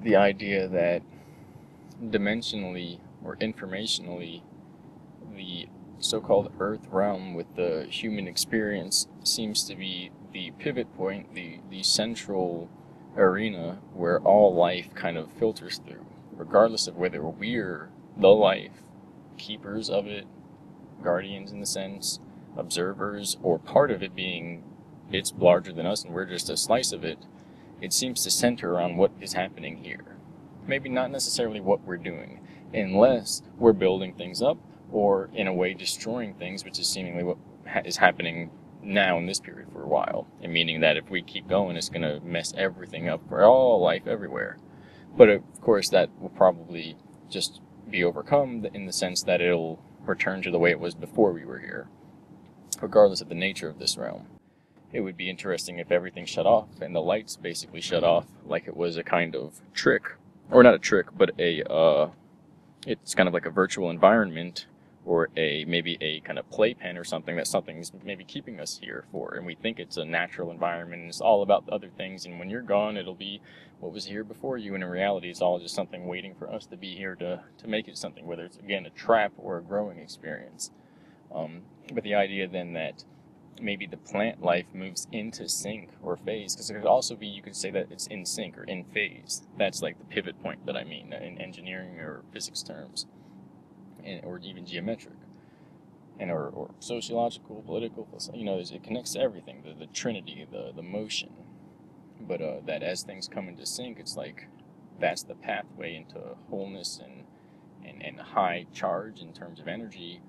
the idea that dimensionally or informationally, the so-called Earth realm with the human experience seems to be the pivot point, the central arena where all life kind of filters through, regardless of whether we're the life, keepers of it, guardians in the sense, observers, or part of it being it's larger than us and we're just a slice of it. It seems to center around what is happening here. Maybe not necessarily what we're doing, unless we're building things up or in a way destroying things, which is seemingly what is happening now in this period for a while, and meaning that if we keep going, it's going to mess everything up for all life everywhere. But of course, that will probably just be overcome in the sense that it'll return to the way it was before we were here, regardless of the nature of this realm. It would be interesting if everything shut off and the lights basically shut off, like it was a kind of trick, or not a trick, but it's kind of like a virtual environment, or maybe a kind of playpen or something that something's maybe keeping us here for, and we think it's a natural environment and it's all about the other things, and when you're gone it'll be what was here before you, and in reality it's all just something waiting for us to be here to make it something, whether it's again a trap or a growing experience. But the idea then that maybe the plant life moves into sync or phase, because it could also be, you could say that it's in sync or in phase. That's like the pivot point that I mean in engineering or physics terms, or even geometric, and or sociological, political. It connects to everything. The trinity, the motion. But that as things come into sync, it's like that's the pathway into wholeness and high charge in terms of energy.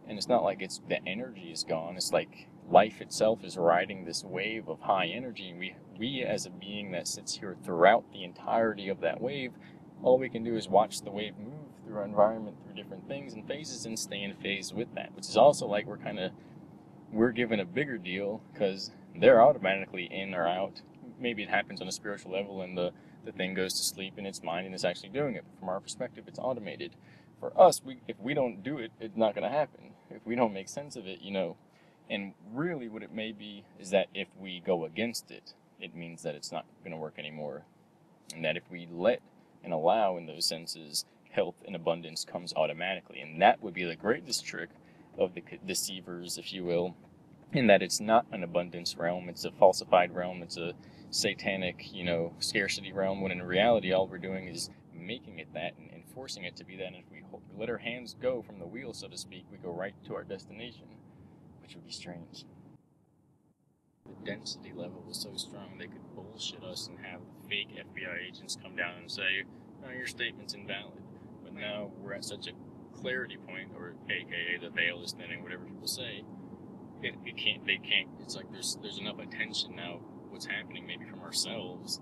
And it's not like the energy is gone. It's like life itself is riding this wave of high energy. And we as a being that sits here throughout the entirety of that wave, all we can do is watch the wave move through our environment, through different things and phases, and stay in phase with that. Which is also like we're given a bigger deal because they're automatically in or out. Maybe it happens on a spiritual level and the thing goes to sleep in its mind and it's actually doing it. But from our perspective, it's automated. For us, if we don't do it, it's not going to happen. If we don't make sense of it, And really what it may be is that if we go against it, it means that it's not going to work anymore. And that if we let and allow in those senses, health and abundance comes automatically. And that would be the greatest trick of the deceivers, if you will, in that it's not an abundance realm, it's a falsified realm, it's a satanic, scarcity realm, when in reality all we're doing is making it that and forcing it to be that. And if we let our hands go from the wheel, so to speak, we go right to our destination, which would be strange. The density level was so strong they could bullshit us and have fake FBI agents come down and say, "No, your statement's invalid." But now we're at such a clarity point, or aka the veil is thinning, whatever people say. They can't. It's like there's enough attention now. What's happening, maybe from ourselves,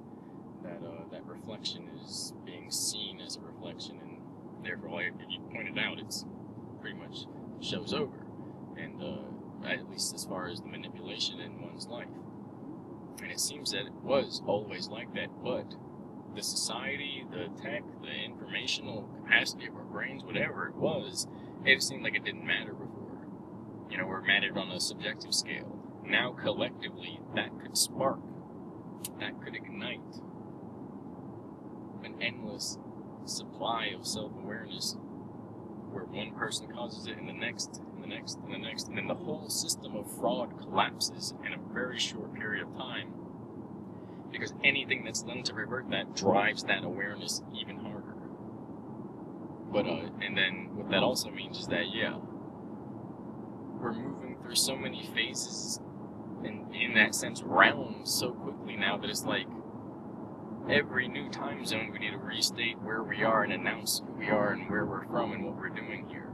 that reflection is being seen as a reflection, and therefore, like you pointed out, it's pretty much show's over, and at least as far as the manipulation in one's life. And it seems that it was always like that, but the society, the tech, the informational capacity of our brains, whatever it was, it seemed like it didn't matter before. We're mattered on a subjective scale. Now, collectively, that could spark, that could ignite an endless supply of self-awareness where one person causes it and the next, and the next, and the next, and then the whole system of fraud collapses in a very short period of time, because anything that's done to revert that drives that awareness even harder. But and then what that also means is that, we're moving through so many phases and in that sense realms so quickly now that it's like every new time zone we need to restate where we are and announce who we are and where we're from and what we're doing here.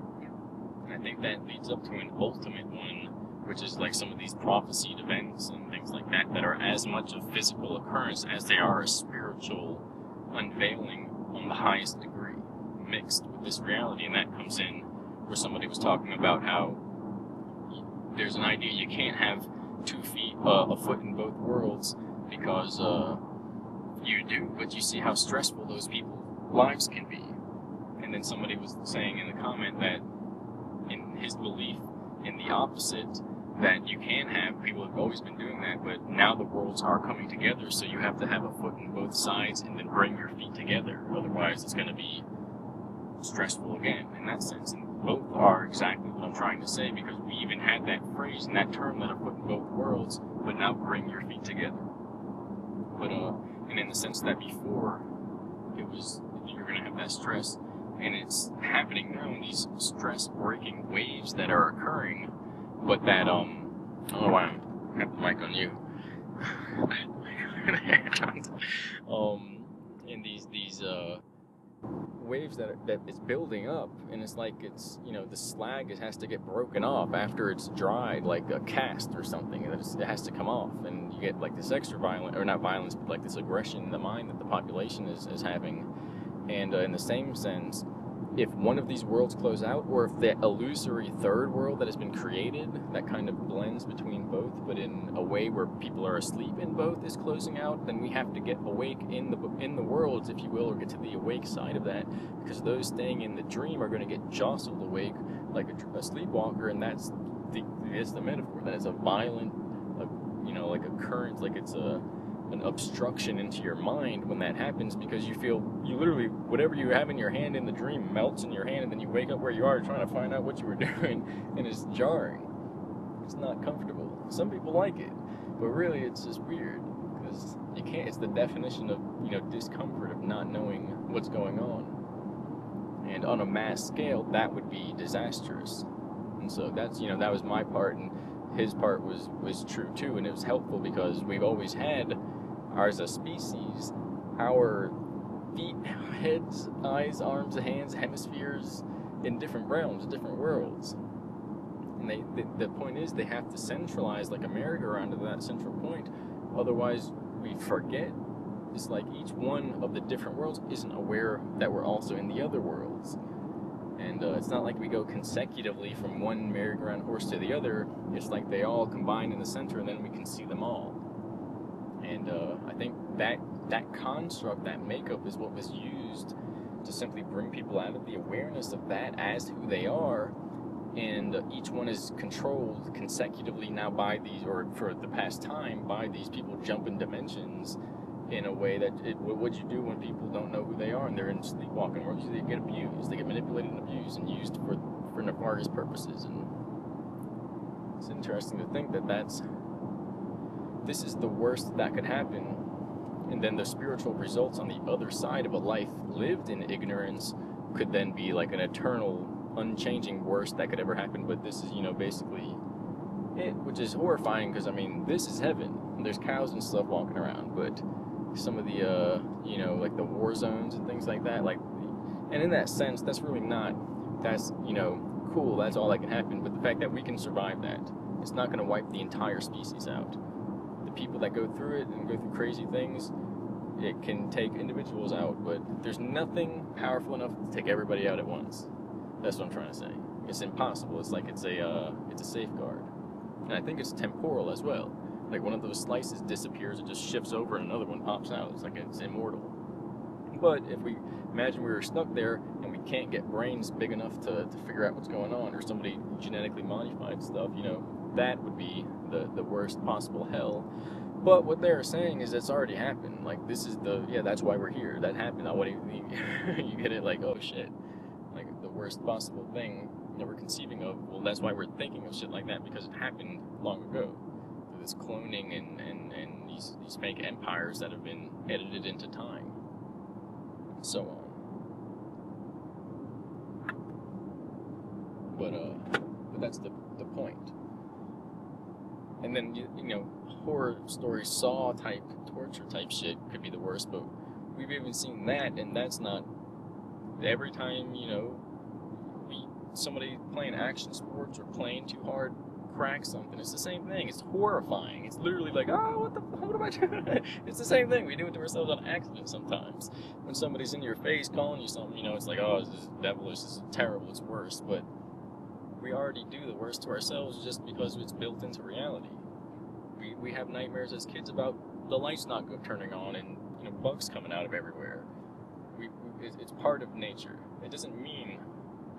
And I think that leads up to an ultimate one, which is like some of these prophesied events and things like that are as much a physical occurrence as they are a spiritual unveiling on the highest degree, mixed with this reality. And that comes in where somebody was talking about how there's an idea you can't have 2 feet, a foot in both worlds, because you do, but you see how stressful those people's lives can be. And then somebody was saying in the comment that in his belief in the opposite, that you can have. People have always been doing that, but now the worlds are coming together, so you have to have a foot in both sides and then bring your feet together. Otherwise, it's going to be stressful again in that sense. And both are exactly what I'm trying to say, because we even had that phrase and that term, that a foot in both worlds, but now bring your feet together. But, and in the sense that before, it was, you're going to have that stress, and it's happening now in these stress-breaking waves that are occurring, but that, I don't know why I have the mic on you. And these waves that is building up, and it's like it's, you know, the slag has to get broken off after it's dried, like a cast or something, and it has to come off, and you get like this extra violent, or not violence, but like this aggression in the mind that the population is having. And in the same sense, if one of these worlds close out, or if the illusory third world that has been created, that kind of blends between both, but in a way where people are asleep in both, is closing out, then we have to get awake in the worlds, if you will, or get to the awake side of that, because those staying in the dream are going to get jostled awake like a sleepwalker, and that's the metaphor. That is a violent, you know, like a current, like it's an obstruction into your mind when that happens, because you literally, whatever you have in your hand in the dream melts in your hand, and then you wake up where you are trying to find out what you were doing, and it's jarring. It's not comfortable. Some people like it, but really it's just weird, because you can't, it's the definition of, you know, discomfort, of not knowing what's going on. And on a mass scale, that would be disastrous. And so that's, you know, that was my part, and his part was true too, and it was helpful because we've always had, as a species, our feet, heads, eyes, arms, hands, hemispheres in different realms, different worlds. And the point is, they have to centralize like a merry-go-round to that central point, otherwise we forget. It's like each one of the different worlds isn't aware that we're also in the other worlds. And it's not like we go consecutively from one merry-go-round horse to the other. It's like they all combine in the center, and then we can see them all. And I think that construct, that makeup, is what was used to simply bring people out of the awareness of that as who they are. And each one is controlled consecutively now by these, or for the past time, by these people jumping dimensions in a way that, what you do when people don't know who they are and they're in sleepwalking worlds? They get abused, they get manipulated and abused and used for nefarious purposes. And it's interesting to think that this is the worst that could happen, and then the spiritual results on the other side of a life lived in ignorance could then be like an eternal, unchanging worst that could ever happen. But this is, you know, basically it, which is horrifying, because I mean, this is heaven, and there's cows and stuff walking around, but some of the you know, like the war zones and things like that, like, and in that sense, that's really not, that's, you know, cool, that's all that can happen. But the fact that we can survive that, it's not going to wipe the entire species out. The people that go through it and go through crazy things, it can take individuals out, but there's nothing powerful enough to take everybody out at once. That's what I'm trying to say. It's impossible. It's like it's a safeguard, and I think it's temporal as well. Like one of those slices disappears, it just shifts over, and another one pops out. It's like it's immortal. But if we imagine we were stuck there and we can't get brains big enough to figure out what's going on, or somebody genetically modified stuff, you know, that would be the worst possible hell. But what they're saying is it's already happened. Like, this is that's why we're here. That happened. Now, what do you mean? You get it? Like, oh shit. Like, the worst possible thing that we're conceiving of. Well, that's why we're thinking of shit like that, because it happened long ago. Through this cloning and these fake empires that have been edited into time. And so on. But that's the point. And then, you know, horror story, Saw type, torture type shit could be the worst, but we've even seen that, and that's not, every time, you know, somebody playing action sports or playing too hard cracks something, it's the same thing. It's horrifying. It's literally like, oh, what am I doing? It's the same thing. We do it to ourselves on accident sometimes. When somebody's in your face calling you something, you know, it's like, oh, this is devilish, this is terrible, it's worse, but we already do the worst to ourselves just because it's built into reality. We have nightmares as kids about the lights not turning on and, you know, bugs coming out of everywhere. It's part of nature. It doesn't mean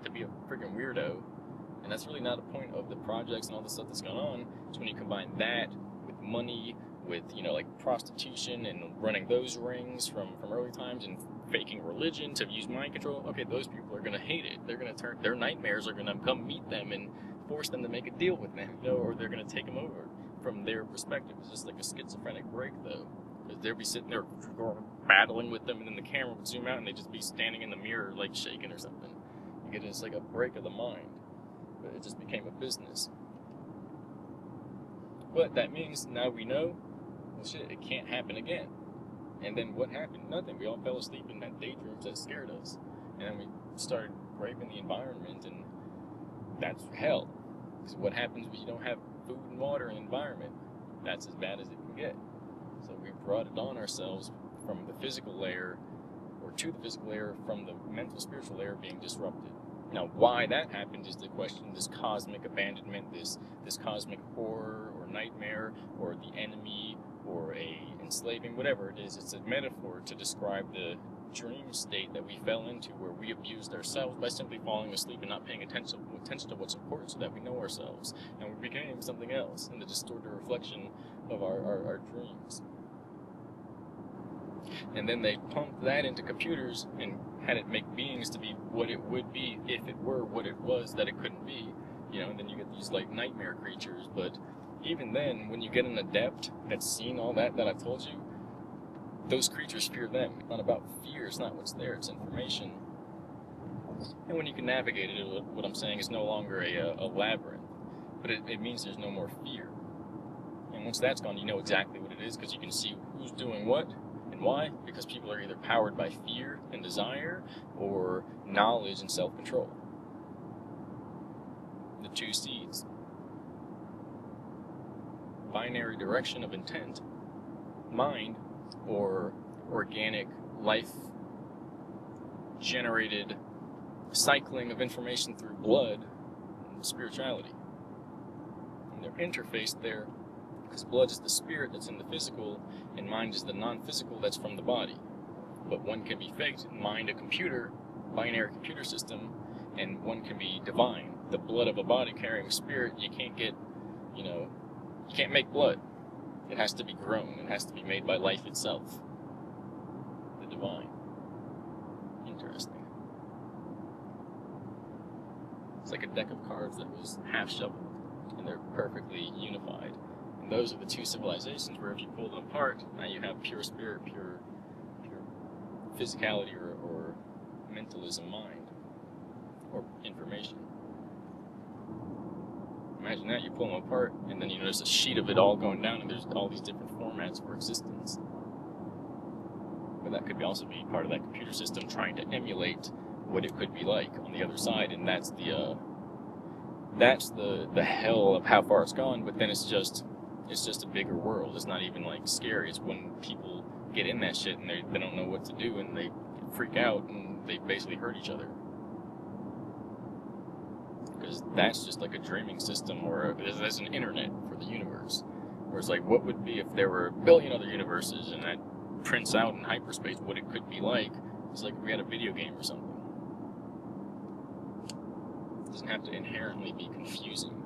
to be a freaking weirdo And that's really not the point of the projects and all the stuff that's going on. It's when you combine that with money, with, you know, like prostitution and running those rings from early times, and faking religion to use mind control. Okay, those people are going to hate it. They're going to turn, their nightmares are going to come meet them and force them to make a deal with them, you know, or they're going to take them over from their perspective. It's just like a schizophrenic break, though. Because they'll be sitting there battling with them, and then the camera would zoom out and they'd just be standing in the mirror, like shaking or something. You get it's like a break of the mind. But it just became a business. But that means now we know, well, shit, it can't happen again. And then what happened? Nothing. We all fell asleep in that daydreams that scared us. And then we started raping the environment, and that's hell. Because what happens when you don't have food and water and environment? That's as bad as it can get. So we brought it on ourselves from the physical layer, or to the physical layer, from the mental spiritual layer being disrupted. Now, why that happened is the question. This cosmic abandonment, this cosmic horror or nightmare, or the enemy, or a enslaving, whatever it is, it's a metaphor to describe the dream state that we fell into, where we abused ourselves by simply falling asleep and not paying attention to what's important, so that we know ourselves, and we became something else in the distorted reflection of our dreams. And then they pumped that into computers and had it make beings to be what it would be if it were what it was that it couldn't be, you know. And then you get these like nightmare creatures. But even then, when you get an adept that's seen all that I've told you, those creatures fear them. It's not about fear, it's not what's there, it's information. And when you can navigate it, what I'm saying is no longer a labyrinth, but it means there's no more fear. And once that's gone, you know exactly what it is, because you can see who's doing what and why, because people are either powered by fear and desire, or knowledge and self-control. The two seeds. Binary direction of intent. Mind, or organic, life-generated cycling of information through blood, and spirituality. And they're interfaced there, because blood is the spirit that's in the physical, and mind is the non-physical that's from the body. But one can be faked, mind a computer, binary computer system, and one can be divine. The blood of a body carrying spirit, you can't get, you can't make blood. It has to be grown. It has to be made by life itself. The divine. Interesting. It's like a deck of cards that was half shuffled, and they're perfectly unified. And those are the two civilizations where if you pull them apart, now you have pure spirit, pure physicality, or mentalism mind, or information. Imagine that, you pull them apart, and then you notice a sheet of it all going down, and there's all these different formats for existence. But that could also be part of that computer system trying to emulate what it could be like on the other side, and that's the hell of how far it's gone. But then it's just a bigger world. It's not even like scary. It's when people get in that shit and they don't know what to do, and they freak out, and they basically hurt each other. Because that's just like a dreaming system, or there's an internet for the universe. Where it's like, what would be if there were a billion other universes, and that prints out in hyperspace what it could be like. It's like if we had a video game or something. It doesn't have to inherently be confusing.